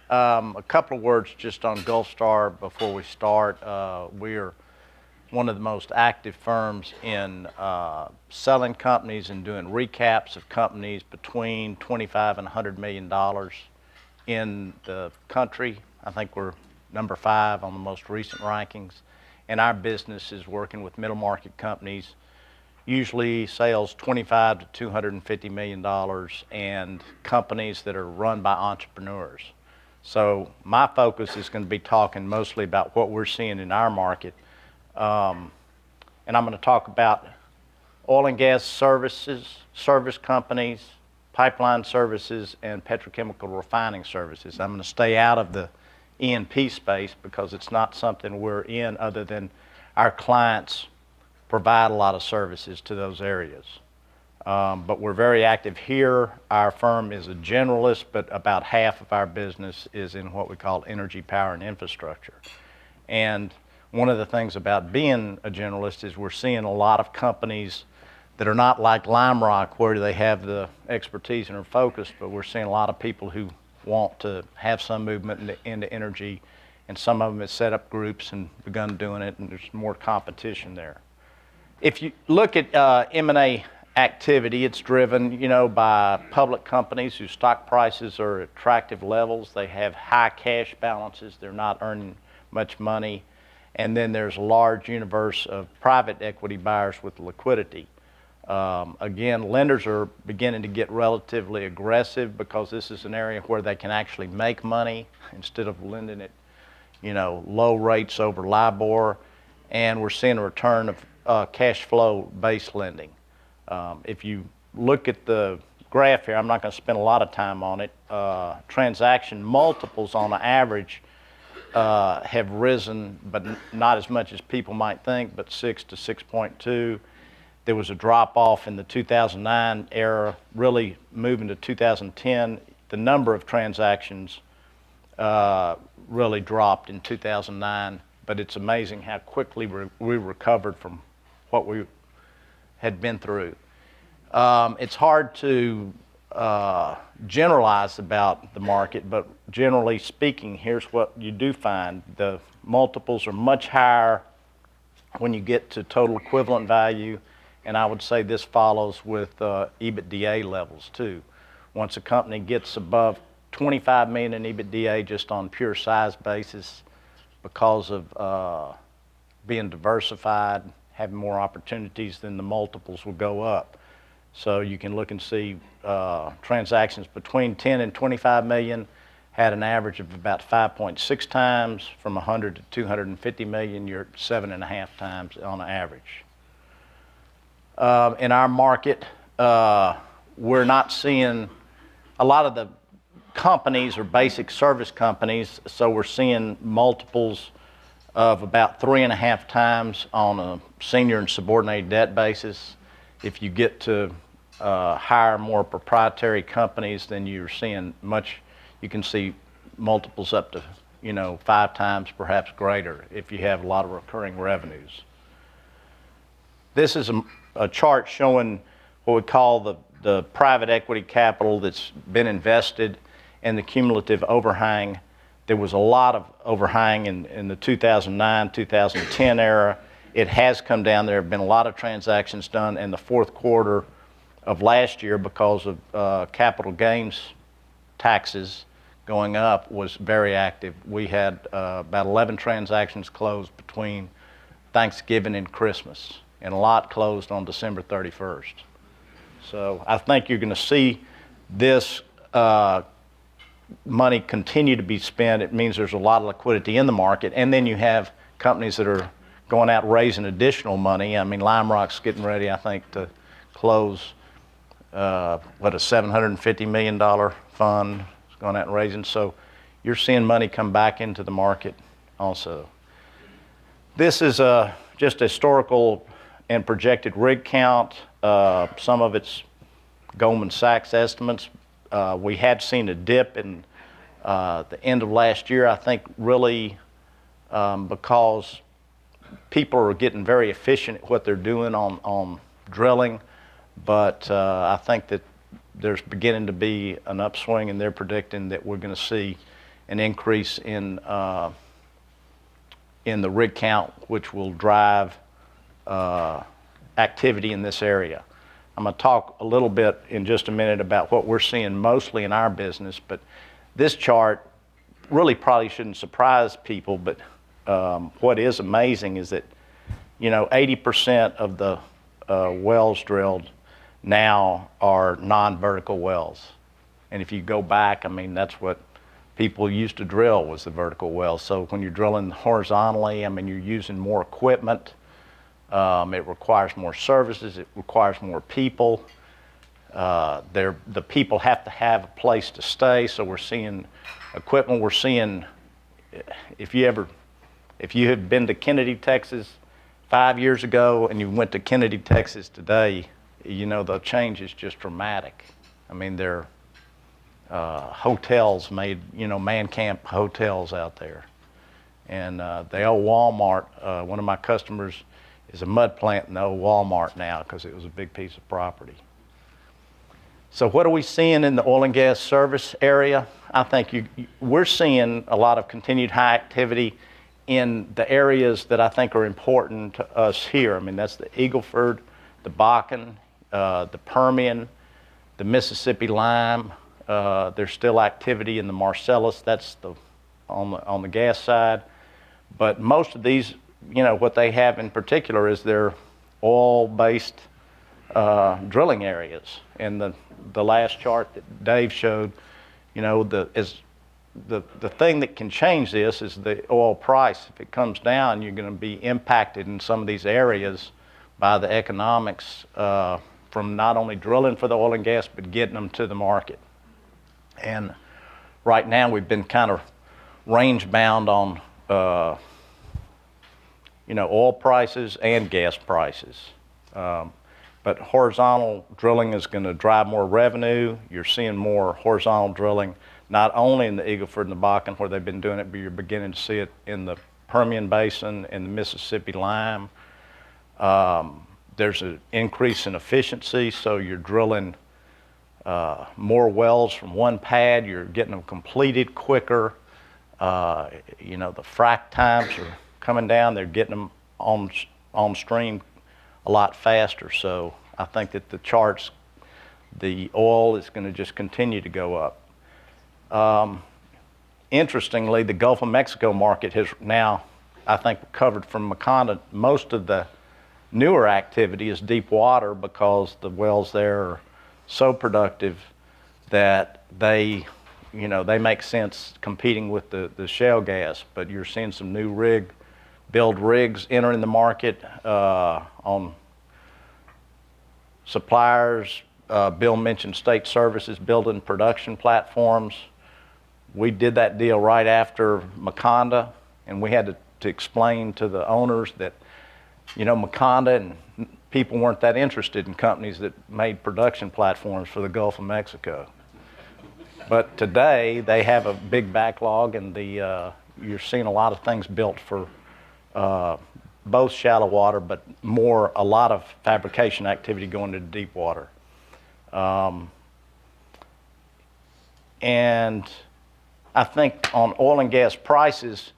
A couple of words just on GulfStar before we start. We are one of the most active firms in selling companies and doing recaps of companies between $25 and $100 million in the country. I think we're number 5 on the most recent rankings. And our business is working with middle market companies, usually sales $25 to $250 million, and companies that are run by entrepreneurs. So my focus is going to be talking mostly about what we're seeing in our market. And I'm going to talk about oil and gas services, service companies, pipeline services, and petrochemical refining services. I'm going to stay out of the E&P space because it's not something we're in other than our clients provide a lot of services to those areas. But we're very active here. Our firm is a generalist, but about half of our business is in what we call energy, power, and infrastructure. And one of the things about being a generalist is we're seeing a lot of companies that are not like Lime Rock where they have the expertise and are focused, but we're seeing a lot of people who want to have some movement into energy, and some of them have set up groups and begun doing it, and there's more competition there. If you look at M&A activity, it's driven, by public companies whose stock prices are at attractive levels. They have high cash balances. They're not earning much money. And then there's a large universe of private equity buyers with liquidity. Again, lenders are beginning to get relatively aggressive because this is an area where they can actually make money instead of lending at, low rates over LIBOR. And we're seeing a return of cash flow based lending. If you look at the graph here, I'm not going to spend a lot of time on it. Transaction multiples on the average have risen, but not as much as people might think, but 6 to 6.2. There was a drop off in the 2009 era, really moving to 2010. The number of transactions really dropped in 2009, but it's amazing how quickly we recovered from what we had been through. It's hard to generalize about the market, but generally speaking, here's what you do find. The multiples are much higher when you get to total equivalent value, and I would say this follows with EBITDA levels too. Once a company gets above 25 million in EBITDA just on pure size basis, because of being diversified, having more opportunities, then the multiples will go up. So you can look and see transactions between 10 and 25 million had an average of about 5.6 times. From 100 to 250 million, you're at 7.5 times on average. In our market, we're not seeing a lot of the companies are basic service companies, so we're seeing multiples of about 3.5 times on a senior and subordinated debt basis. If you get to hire more proprietary companies, then you're seeing you can see multiples up to 5 times, perhaps greater, if you have a lot of recurring revenues. This is a chart showing what we call the private equity capital that's been invested and the cumulative overhang. There was a lot of overhang in the 2009, 2010 era. It has come down. There have been a lot of transactions done in the fourth quarter of last year because of capital gains taxes going up was very active. We had about 11 transactions closed between Thanksgiving and Christmas, and a lot closed on December 31st. So I think you're going to see this money continue to be spent. It means there's a lot of liquidity in the market, and then you have companies that are going out raising additional money. I mean, Lime Rock's getting ready, I think, to close a $750 million fund. It's going out and raising. So you're seeing money come back into the market also. This is just historical and projected rig count. Some of it's Goldman Sachs estimates. We had seen a dip in the end of last year, I think, really because people are getting very efficient at what they're doing on drilling. But I think that there's beginning to be an upswing, and they're predicting that we're going to see an increase in the rig count, which will drive activity in this area. I'm going to talk a little bit in just a minute about what we're seeing mostly in our business, but this chart really probably shouldn't surprise people, but what is amazing is that, 80% of the wells drilled now are non-vertical wells. And if you go back, that's what people used to drill, was the vertical wells. So when you're drilling horizontally, you're using more equipment. It requires more services. It requires more people. The people have to have a place to stay. So we're seeing equipment. We're seeing, if you have been to Kennedy, Texas 5 years ago, and you went to Kennedy, Texas today, the change is just dramatic. They're hotels made, man camp hotels out there. And the old Walmart, one of my customers is a mud plant in the old Walmart now because it was a big piece of property. So what are we seeing in the oil and gas service area? I think we're seeing a lot of continued high activity in the areas that I think are important to us here. That's the Eagle Ford, the Bakken, the Permian, the Mississippi Lime. There's still activity in the Marcellus. That's on the gas side. But most of these, what they have in particular is their oil-based drilling areas. And the last chart that Dave showed, the thing that can change this is the oil price. If it comes down, you're going to be impacted in some of these areas by the economics from not only drilling for the oil and gas, but getting them to the market. And right now we've been kind of range bound on oil prices and gas prices. But horizontal drilling is going to drive more revenue. You're seeing more horizontal drilling, not only in the Eagle Ford and the Bakken where they've been doing it, but you're beginning to see it in the Permian Basin and the Mississippi Lime. There's an increase in efficiency, so you're drilling more wells from one pad. You're getting them completed quicker. The frac times are coming down. They're getting them on stream a lot faster. So I think that the charts, the oil is going to just continue to go up. Interestingly, the Gulf of Mexico market has now, I think, recovered from Macondo. Most of the newer activity is deep water because the wells there are so productive that they make sense competing with the shale gas. But you're seeing some new build rigs entering the market on suppliers. Bill mentioned state services building production platforms. We did that deal right after Macondo, and we had to explain to the owners that, Macondo and people weren't that interested in companies that made production platforms for the Gulf of Mexico. But today they have a big backlog, and you're seeing a lot of things built for both shallow water, but a lot of fabrication activity going to deep water. And I think on oil and gas prices,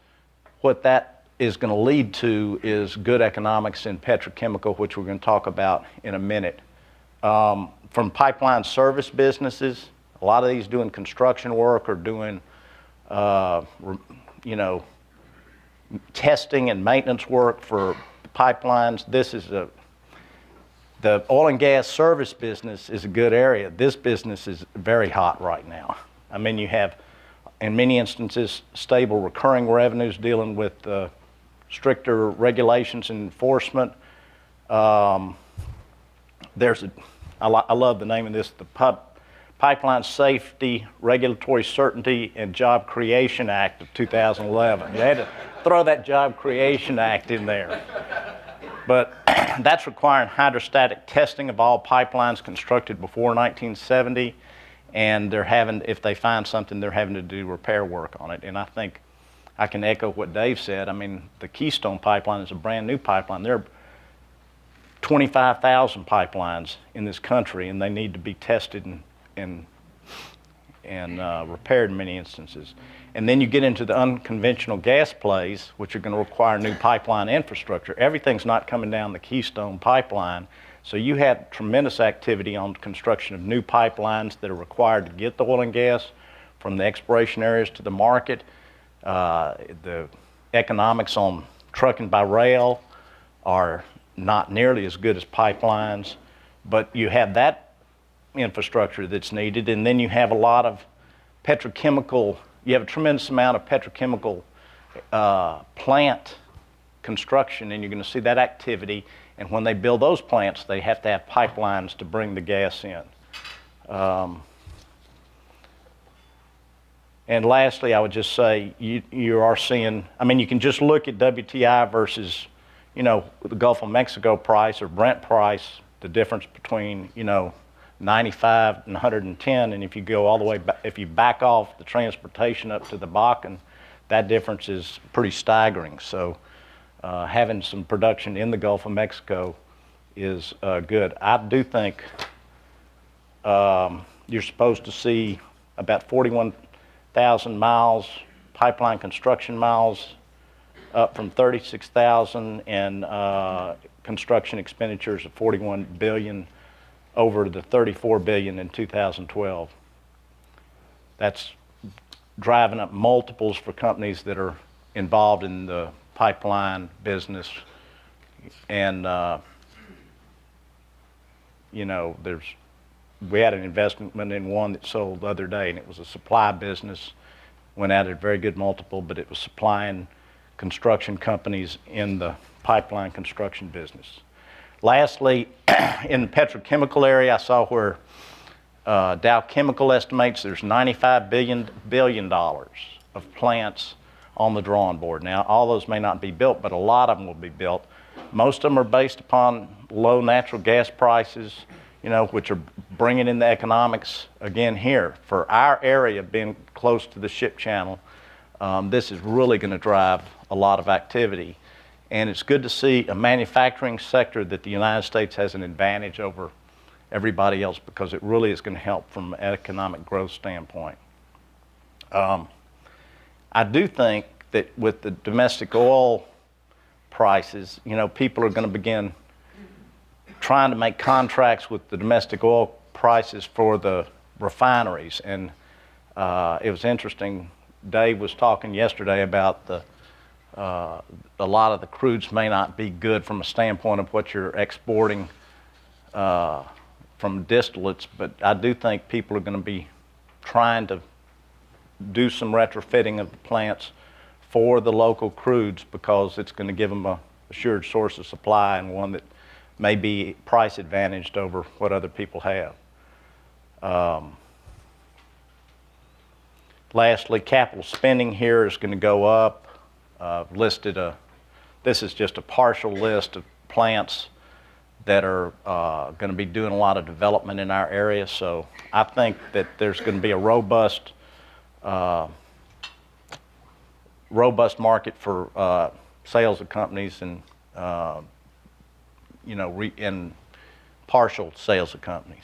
what that is going to lead to is good economics in petrochemical, which we're going to talk about in a minute. From pipeline service businesses, a lot of these doing construction work or doing, testing and maintenance work for pipelines. The oil and gas service business is a good area. This business is very hot right now. You have, in many instances, stable recurring revenues dealing with stricter regulations and enforcement. I love the name of this, the Pipeline Safety, Regulatory Certainty, and Job Creation Act of 2011. You had to throw that Job Creation Act in there. But that's requiring hydrostatic testing of all pipelines constructed before 1970, and if they find something, they're having to do repair work on it. And I think I can echo what Dave said. The Keystone Pipeline is a brand new pipeline. There are 25,000 pipelines in this country, and they need to be tested and and repaired in many instances. And then you get into the unconventional gas plays, which are going to require new pipeline infrastructure. Everything's not coming down the Keystone pipeline. So you had tremendous activity on construction of new pipelines that are required to get the oil and gas from the exploration areas to the market. The economics on trucking by rail are not nearly as good as pipelines, but you have that infrastructure that's needed, and then you have a lot of petrochemical, you have a tremendous amount of petrochemical plant construction, and you're going to see that activity. And when they build those plants, they have to have pipelines to bring the gas in. And lastly, I would just say you are seeing, I mean, you can just look at WTI versus, you know, the Gulf of Mexico price or Brent price, the difference between, you know, 95 and 110, and if you go all the way back, if you back off the transportation up to the Bakken, that difference is pretty staggering. So having some production in the Gulf of Mexico is good. I do think you're supposed to see about 41,000 miles, pipeline construction miles, up from 36,000, and construction expenditures of 41 billion over the 34 billion in 2012. That's driving up multiples for companies that are involved in the pipeline business. And you know, we had an investment in one that sold the other day, and it was a supply business, went at a very good multiple, but it was supplying construction companies in the pipeline construction business. Lastly, in the petrochemical area, I saw where Dow Chemical estimates there's $95 billion of plants on the drawing board. Now, all those may not be built, but a lot of them will be built. Most of them are based upon low natural gas prices, you know, which are bringing in the economics again here. For our area being close to the ship channel, this is really going to drive a lot of activity. And it's good to see a manufacturing sector that the United States has an advantage over everybody else, because it really is going to help from an economic growth standpoint. I do think that with the domestic oil prices, you know, people are going to begin trying to make contracts with the domestic oil prices for the refineries. And it was interesting, Dave was talking yesterday about a lot of the crudes may not be good from a standpoint of what you're exporting from distillates, but I do think people are going to be trying to do some retrofitting of the plants for the local crudes, because it's going to give them a assured source of supply, and one that may be price advantaged over what other people have. Lastly, capital spending here is going to go up. I've listed this is just a partial list of plants that are going to be doing a lot of development in our area. So I think that there's going to be a robust market for sales of companies, and you know, and partial sales of companies.